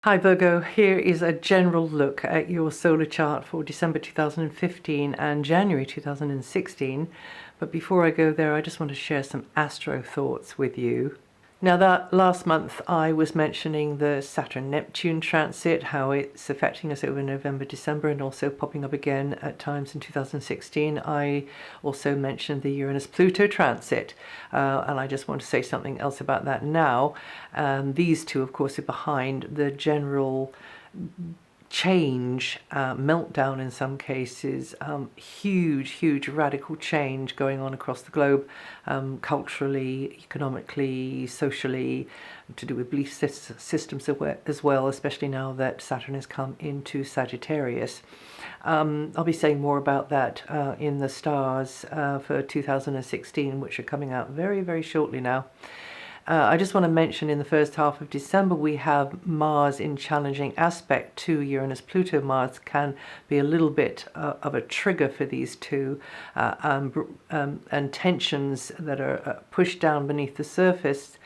Hi Virgo, here is a general look at your solar chart for December 2015 and January 2016. But before I go there, I just want to share some astro thoughts with you. Now that last month I was mentioning the Saturn-Neptune transit, how it's affecting us over November, December, and also popping up again at times in 2016. I also mentioned the Uranus-Pluto transit, and I just want to say something else about that now. These two, of course, are behind the general change, meltdown in some cases, huge radical change going on across the globe, culturally, economically, socially, to do with belief systems as well, especially now that Saturn has come into Sagittarius. I'll be saying more about that in the stars for 2016, which are coming out very shortly now. I just want to mention in the first half of December we have Mars in challenging aspect to Uranus-Pluto. Mars can be a little bit of a trigger for these two, and tensions that are pushed down beneath the surface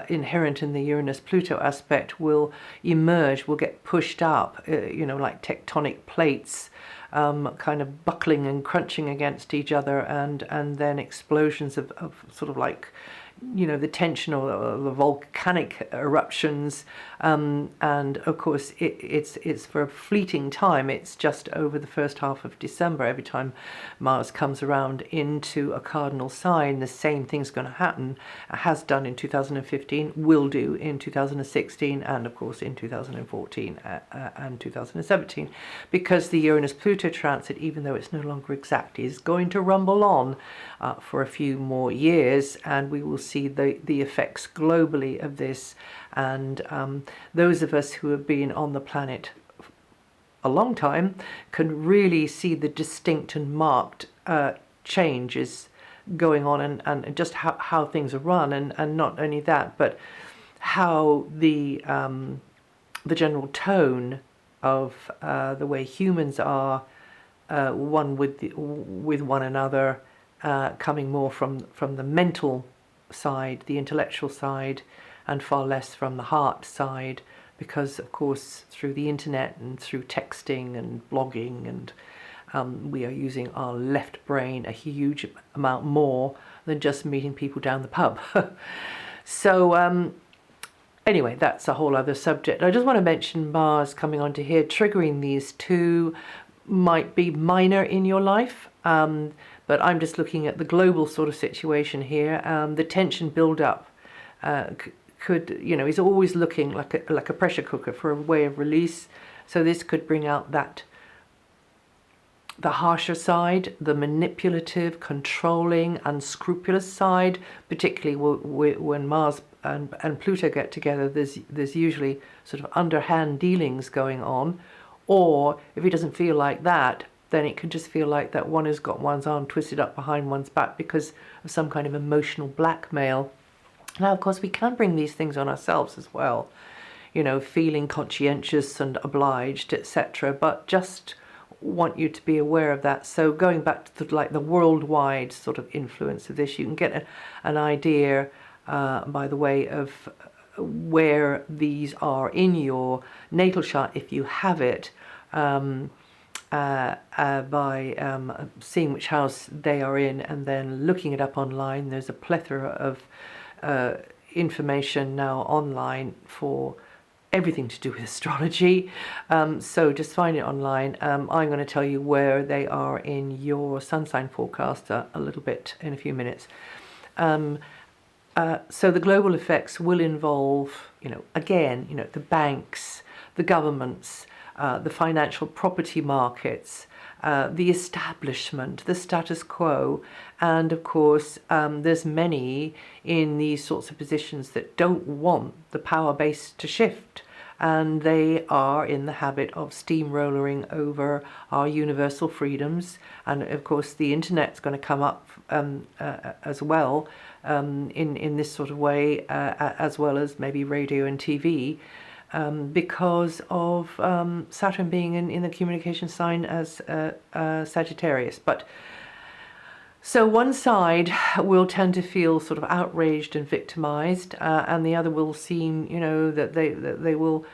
inherent in the Uranus-Pluto aspect will emerge, will get pushed up, like tectonic plates kind of buckling and crunching against each other, and then explosions of sort of like, the tension or the volcanic eruptions, and of course it's for a fleeting time. It's just over the first half of December. Every time Mars comes around into a cardinal sign, the same thing's going to happen. Has done in 2015, will do in 2016, and of course in 2014 and 2017, because the Uranus-Pluto transit, even though it's no longer exact, is going to rumble on for a few more years, and we will see the effects globally of this. And those of us who have been on the planet a long time can really see the distinct and marked changes going on, and just how things are run, and not only that, but how the general tone of the way humans are one with one another, coming more from the mental side, the intellectual side, and far less from the heart side, because of course through the internet and through texting and blogging, and we are using our left brain a huge amount more than just meeting people down the pub. So anyway, that's a whole other subject. I just want to mention Mars coming onto here, triggering these two, might be minor in your life, but I'm just looking at the global sort of situation here. The tension build up could, is always looking like a pressure cooker for a way of release. So this could bring out the harsher side, the manipulative, controlling, unscrupulous side, particularly when Mars and Pluto get together. There's usually sort of underhand dealings going on. Or if it doesn't feel like that, then it can just feel like that one has got one's arm twisted up behind one's back because of some kind of emotional blackmail. Now, of course, we can bring these things on ourselves as well, feeling conscientious and obliged, etc. But just want you to be aware of that. So going back to the worldwide sort of influence of this, you can get an idea, by the way, of where these are in your natal chart, if you have it, by seeing which house they are in and then looking it up online. There's a plethora of information now online for everything to do with astrology, so just find it online. I'm going to tell you where they are in your sun sign forecast a little bit in a few minutes. So the global effects will involve, again, the banks, the governments, the financial property markets, the establishment, the status quo, and of course there's many in these sorts of positions that don't want the power base to shift, and they are in the habit of steamrolling over our universal freedoms. And of course the internet's going to come up as well, in this sort of way, as well as maybe radio and TV, because of Saturn being in the communication sign as Sagittarius. But so one side will tend to feel sort of outraged and victimized, and the other will seem, that they will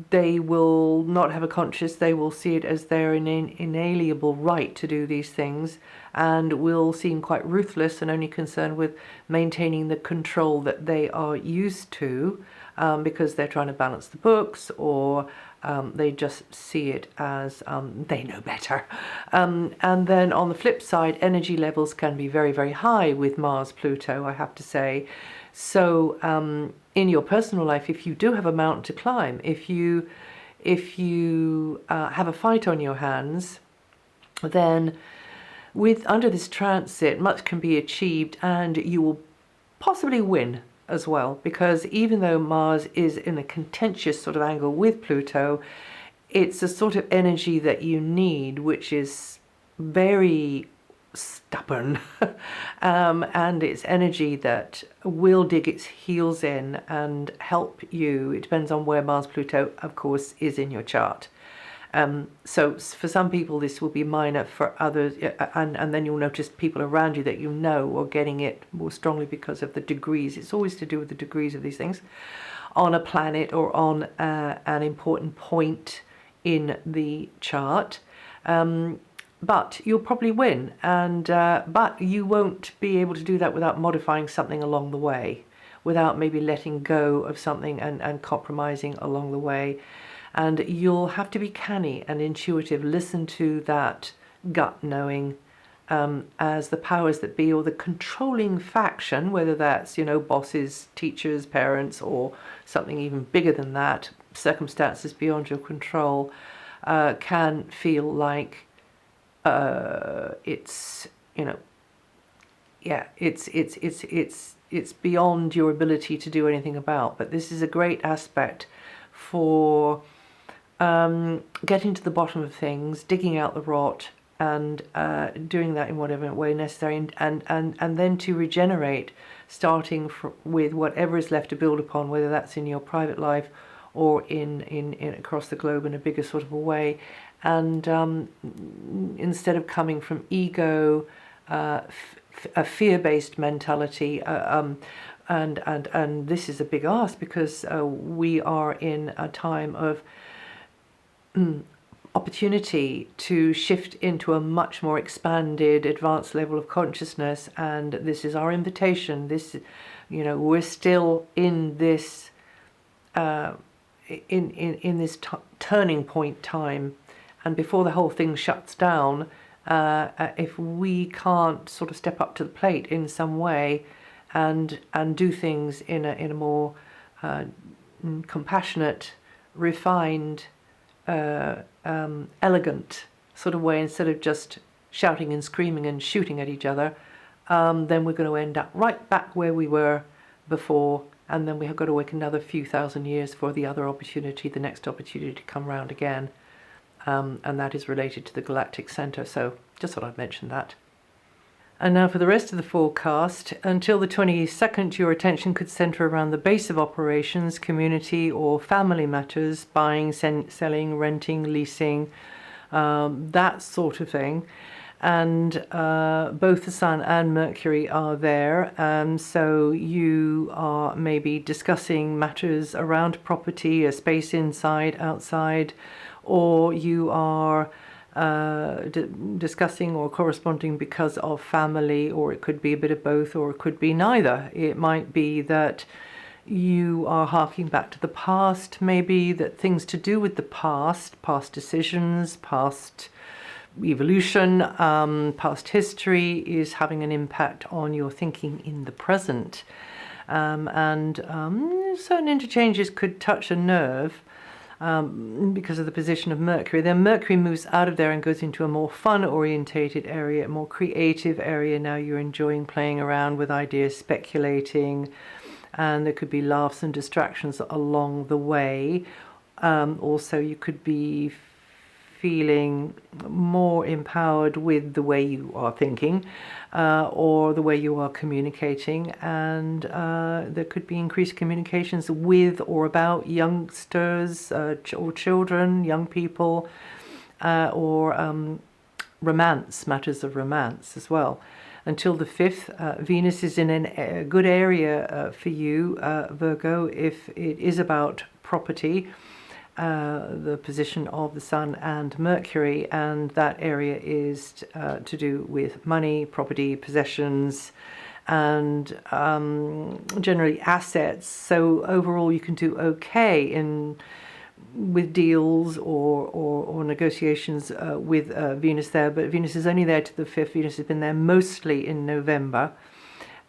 they will not have a conscience. They will see it as their inalienable right to do these things, and will seem quite ruthless and only concerned with maintaining the control that they are used to, because they're trying to balance the books, or they just see it as they know better. And then on the flip side, energy levels can be very, very high with Mars Pluto, I have to say. So in your personal life, if you do have a mountain to climb, if you have a fight on your hands, then under this transit, much can be achieved, and you will possibly win as well, because even though Mars is in a contentious sort of angle with Pluto, it's a sort of energy that you need, which is very stubborn, and it's energy that will dig its heels in and help you. It depends on where Mars Pluto, of course, is in your chart. So for some people this will be minor, for others, and then you'll notice people around you that you know are getting it more strongly because of the degrees. It's always to do with the degrees of these things on a planet or on an important point in the chart. But you'll probably win, and but you won't be able to do that without modifying something along the way, without maybe letting go of something and compromising along the way. And you'll have to be canny and intuitive, listen to that gut knowing, as the powers that be, or the controlling faction, whether that's, bosses, teachers, parents, or something even bigger than that, circumstances beyond your control, can feel like it's beyond your ability to do anything about. But this is a great aspect for getting to the bottom of things, digging out the rot, and doing that in whatever way necessary, and then to regenerate, starting with whatever is left to build upon, whether that's in your private life or in across the globe in a bigger sort of a way. And instead of coming from ego, a fear-based mentality, and this is a big ask, because we are in a time of opportunity to shift into a much more expanded, advanced level of consciousness, and this is our invitation. This, we're still in this in this turning point time, and before the whole thing shuts down, if we can't sort of step up to the plate in some way and do things in a more compassionate, refined, elegant sort of way, instead of just shouting and screaming and shooting at each other, then we're going to end up right back where we were before, and then we have got to wait another few thousand years for the next opportunity to come round again, and that is related to the galactic center. So just thought I'd mention that. And now for the rest of the forecast, until the 22nd, your attention could center around the base of operations, community or family matters, buying, selling, renting, leasing, that sort of thing. And both the Sun and Mercury are there, so you are maybe discussing matters around property, a space inside, outside, or you are discussing or corresponding because of family, or it could be a bit of both, or it could be neither. It might be that you are harking back to the past, maybe that things to do with the past decisions, past evolution, past history is having an impact on your thinking in the present, and certain interchanges could touch a nerve, because of the position of Mercury. Then Mercury moves out of there and goes into a more fun-orientated area, a more creative area. Now you're enjoying playing around with ideas, speculating, and there could be laughs and distractions along the way. Also, you could be feeling more empowered with the way you are thinking, or the way you are communicating, and there could be increased communications with or about youngsters, or children, young people, or romance, matters of romance as well. Until the 5th, Venus is in a good area for you, Virgo, if it is about property. the position of the Sun and Mercury, and that area is to do with money, property, possessions, and generally assets. So overall, you can do okay with deals or negotiations with Venus there, but Venus is only there to the 5th. Venus has been there mostly in November,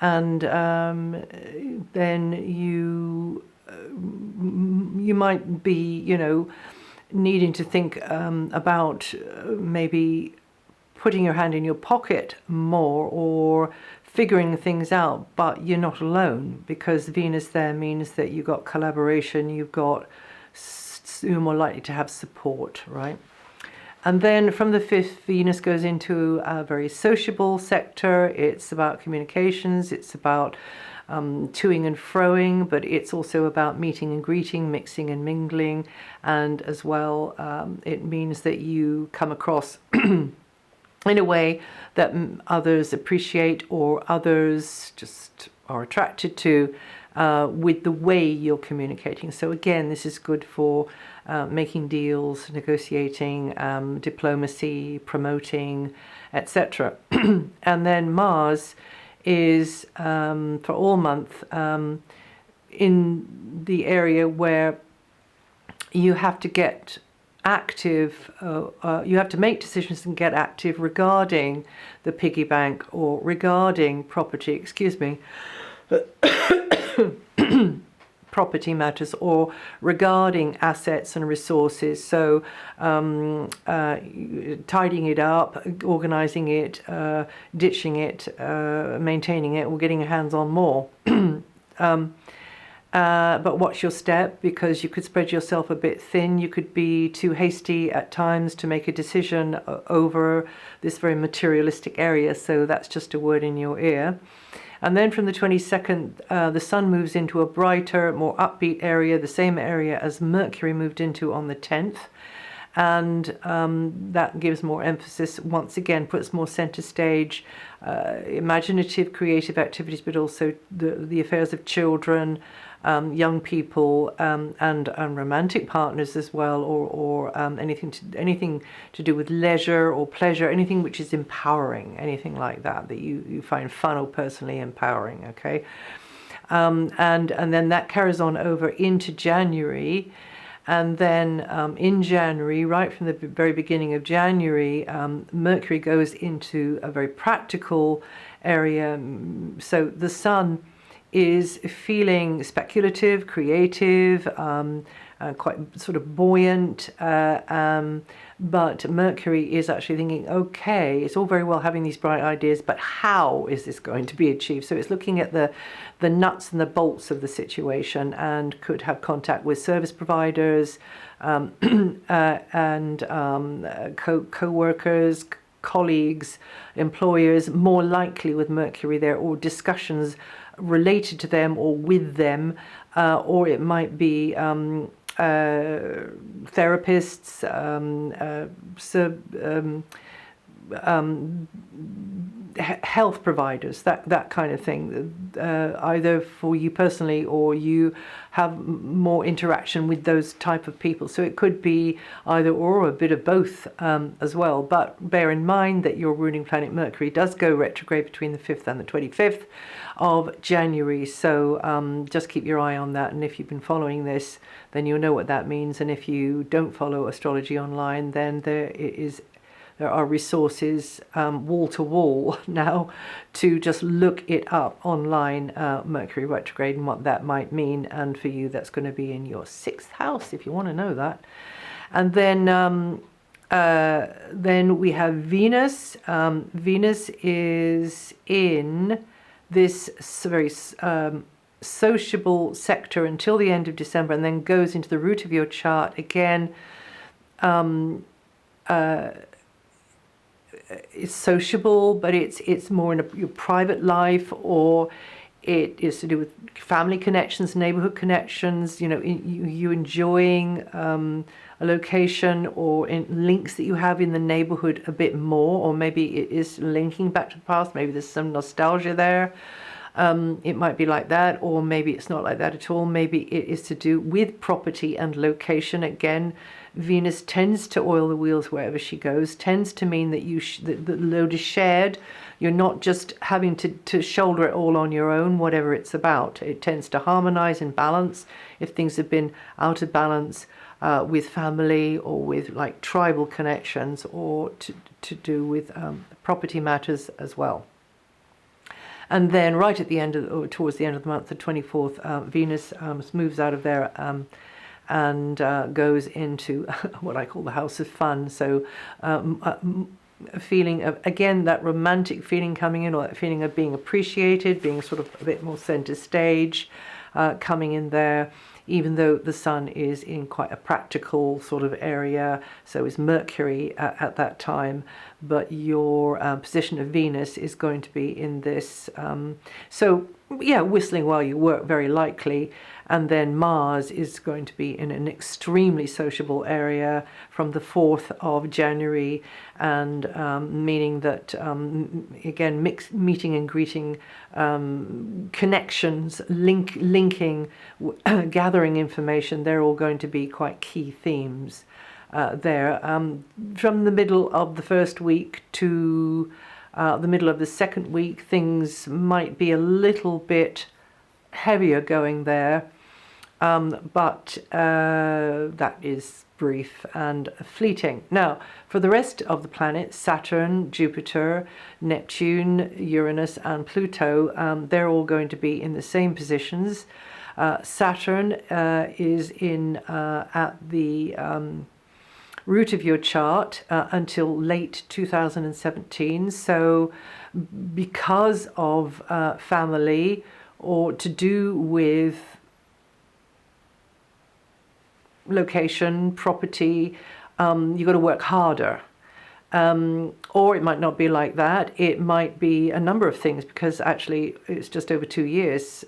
and then you might be, needing to think about maybe putting your hand in your pocket more or figuring things out, but you're not alone, because Venus there means that you've got collaboration, you're more likely to have support, right? And then from the 5th, Venus goes into a very sociable sector. It's about communications, it's about toing and froing, but it's also about meeting and greeting, mixing and mingling, and as well it means that you come across in a way that others appreciate or others just are attracted to with the way you're communicating. So again, this is good for making deals, negotiating, diplomacy, promoting, etc. And then Mars is for all month in the area where you have to get active, you have to make decisions and get active regarding the piggy bank or regarding property, property matters, or regarding assets and resources. So tidying it up, organizing it, ditching it, maintaining it, or getting your hands on more. But watch your step, because you could spread yourself a bit thin. You could be too hasty at times to make a decision over this very materialistic area. So that's just a word in your ear. And then from the 22nd, the Sun moves into a brighter, more upbeat area, the same area as Mercury moved into on the 10th. And that gives more emphasis, once again, puts more center stage, imaginative, creative activities, but also the affairs of children, young people, and romantic partners as well, or anything to do with leisure or pleasure, anything which is empowering, anything like that you find fun or personally empowering. Okay, and then that carries on over into January. And then in January, right from the very beginning of January, Mercury goes into a very practical area. So the Sun is feeling speculative, creative, quite sort of buoyant, but Mercury is actually thinking, okay, it's all very well having these bright ideas, but how is this going to be achieved? So it's looking at the nuts and the bolts of the situation, and could have contact with service providers and co-workers, colleagues, employers, more likely with Mercury there, or discussions related to them or with them, or it might be therapists, health providers, that kind of thing, either for you personally or you have more interaction with those type of people. So it could be either or a bit of both as well. But bear in mind that your ruling planet Mercury does go retrograde between the 5th and the 25th of January. So just keep your eye on that. And if you've been following this, then you'll know what that means. And if you don't follow astrology online, then there are resources wall to wall now to just look it up online, Mercury retrograde and what that might mean. And for you, that's going to be in your 6th house, if you want to know that. And then we have Venus. Venus is in this very sociable sector until the end of December, and then goes into the root of your chart again. It's sociable, but it's more in your private life, or it is to do with family connections, neighborhood connections, you enjoying a location or in links that you have in the neighborhood a bit more, or maybe it is linking back to the past, maybe there's some nostalgia there. It might be like that, or maybe it's not like that at all. Maybe it is to do with property and location. Again, Venus tends to oil the wheels wherever she goes, tends to mean that the load is shared. You're not just having to shoulder it all on your own, whatever it's about. It tends to harmonize and balance if things have been out of balance with family or with like tribal connections, or to do with property matters as well. And then right at the end of, or towards the end of the month, the 24th, Venus moves out of there and goes into what I call the house of fun. So a feeling of, again, that romantic feeling coming in, or that feeling of being appreciated, being sort of a bit more center stage, coming in there, even though the sun is in quite a practical sort of area. So is Mercury at that time, but your position of Venus is going to be in this. So yeah, whistling while you work, very likely. And then Mars is going to be in an extremely sociable area from the 4th of January, and meaning that, again, meeting and greeting, connections, linking, gathering information, they're all going to be quite key themes there. From the middle of the first week to the middle of the second week, things might be a little bit heavier going there. But that is brief and fleeting. Now, for the rest of the planets, Saturn, Jupiter, Neptune, Uranus, and Pluto, they're all going to be in the same positions. Saturn is in at the root of your chart until late 2017. So because of family, or to do with location, property, you've got to work harder. Or it might not be like that. It might be a number of things, because actually it's just over 2 years.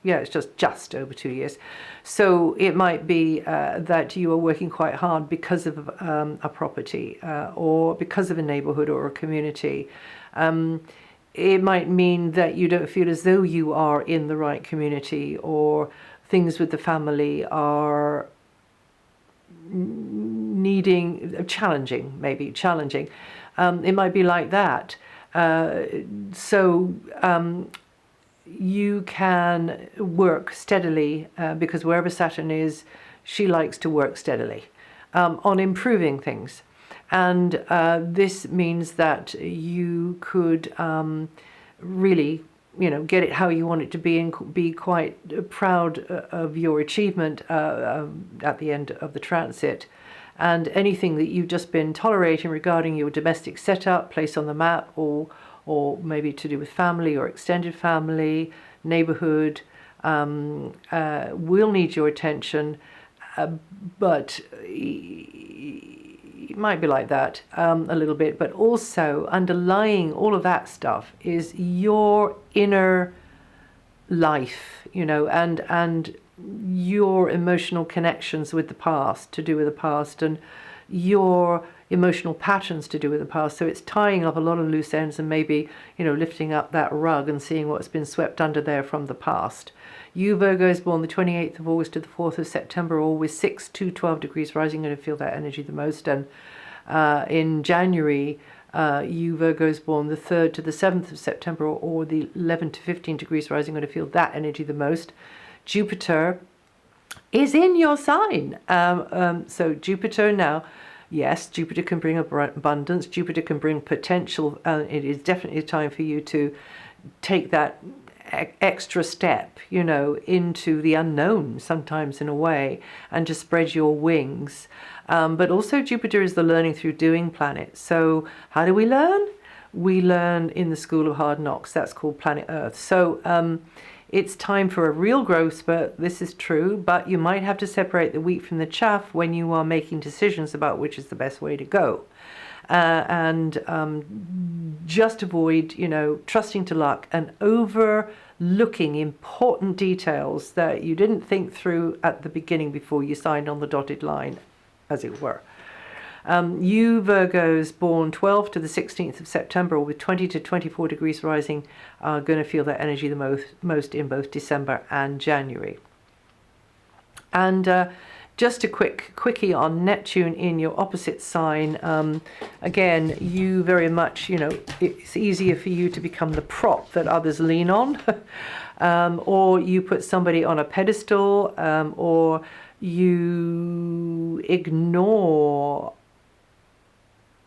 It's just over 2 years. So it might be that you are working quite hard because of a property, or because of a neighborhood or a community. It might mean that you don't feel as though you are in the right community, or things with the family are challenging. It might be like that. So you can work steadily, because wherever Saturn is, she likes to work steadily on improving things. And this means that you could really, get it how you want it to be, and be quite proud of your achievement at the end of the transit. And anything that you've just been tolerating regarding your domestic setup, place on the map, or maybe to do with family or extended family, neighborhood, will need your attention, but it might be like that a little bit. But also underlying all of that stuff is your inner life, and your emotional connections with the past, to do with the past, and your emotional patterns to do with the past. So it's tying up a lot of loose ends, and maybe, lifting up that rug and seeing what's been swept under there from the past. You Virgos born the 28th of August to the 4th of September, always 6 to 12 degrees rising, going to feel that energy the most. And in January, you Virgos born the 3rd to the 7th of September, or the 11 to 15 degrees rising, going to feel that energy the most. Jupiter is in your sign. So Jupiter now, yes, Jupiter can bring abundance. Jupiter can bring potential. It is definitely a time for you to take that extra step, into the unknown, sometimes in a way, and just spread your wings. But also Jupiter is the learning through doing planet. So how do we learn? We learn in the school of hard knocks. That's called planet Earth. So it's time for a real growth spurt. This is true, but you might have to separate the wheat from the chaff when you are making decisions about which is the best way to go. And just avoid, trusting to luck and overlooking important details that you didn't think through at the beginning before you signed on the dotted line, as it were. You Virgos born 12th to the 16th of September with 20 to 24 degrees rising are going to feel that energy the most in both December and January. And just a quickie on Neptune in your opposite sign. Again, you very much, it's easier for you to become the prop that others lean on, or you put somebody on a pedestal, or you ignore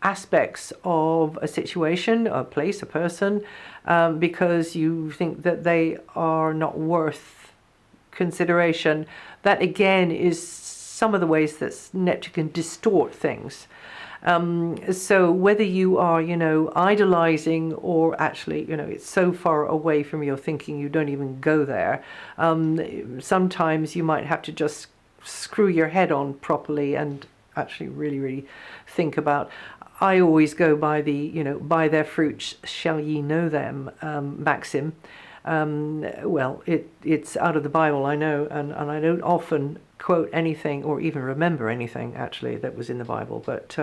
aspects of a situation, a place, a person, because you think that they are not worth consideration. That again is some of the ways that Neptune can distort things. So whether you are, idolizing, or actually, it's so far away from your thinking you don't even go there. Sometimes you might have to just screw your head on properly and actually really, really think about. I always go by the, by their fruits shall ye know them maxim. Well, it's out of the Bible, I know, and I don't often quote anything or even remember anything actually that was in the Bible, but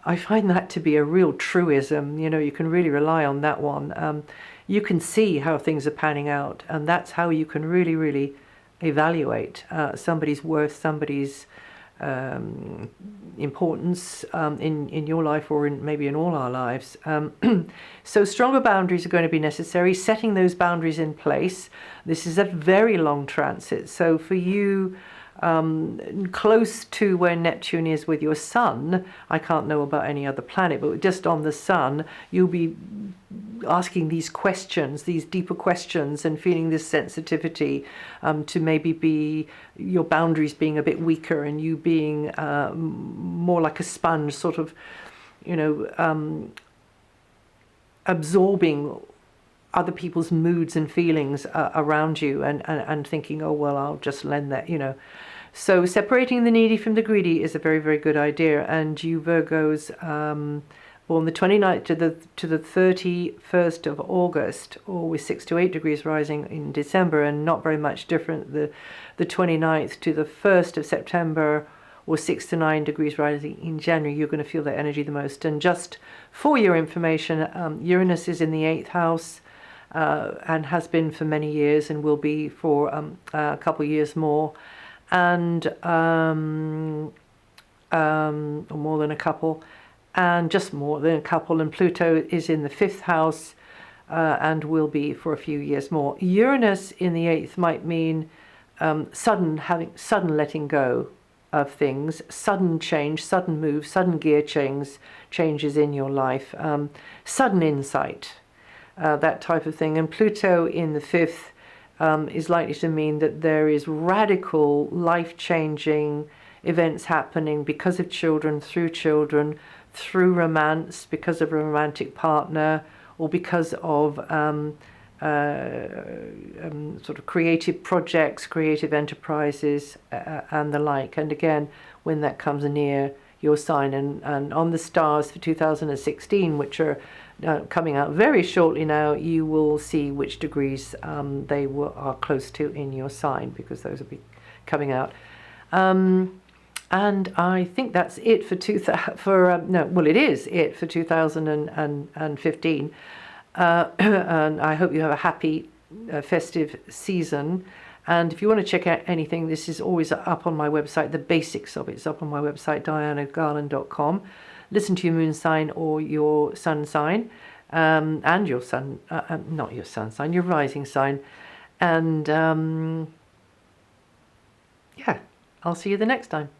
I find that to be a real truism. You can really rely on that one. You can see how things are panning out, and that's how you can really, really evaluate somebody's worth, somebody's importance in your life, or maybe in all our lives. So stronger boundaries are going to be necessary, setting those boundaries in place. This is a very long transit, so for you close to where Neptune is with your sun, I can't know about any other planet, but just on the sun, you'll be asking these questions, these deeper questions, and feeling this sensitivity to maybe be your boundaries being a bit weaker and you being more like a sponge, sort of, absorbing other people's moods and feelings around you, and thinking, oh well, I'll just lend that, So separating the needy from the greedy is a very, very good idea. And you Virgos born the 29th to the 31st of August, or with 6 to 8 degrees rising in December, and not very much different, the 29th to the 1st of September, or 6 to 9 degrees rising in January, you're going to feel that energy the most. And just for your information, Uranus is in the 8th house, and has been for many years, and will be for a couple of years more, and more than a couple, and just more than a couple. And Pluto is in the 5th house, and will be for a few years more. Uranus in the 8th might mean sudden letting go of things, sudden change, sudden move, sudden gear changes in your life, sudden insight. That type of thing. And Pluto in the 5th is likely to mean that there is radical, life-changing events happening because of children, through romance, because of a romantic partner, or because of sort of creative projects, creative enterprises, and the like. And again, when that comes near your sign, and on the stars for 2016, which are coming out very shortly now, you will see which degrees they are close to in your sign, because those will be coming out. And I think that's it for it is it for 2015. And I hope you have a happy festive season. And if you want to check out anything, this is always up on my website. The basics of it's up on my website, DianaGarland.com. Listen to your moon sign or your sun sign, and your sun, not your sun sign, your rising sign. And yeah, I'll see you the next time.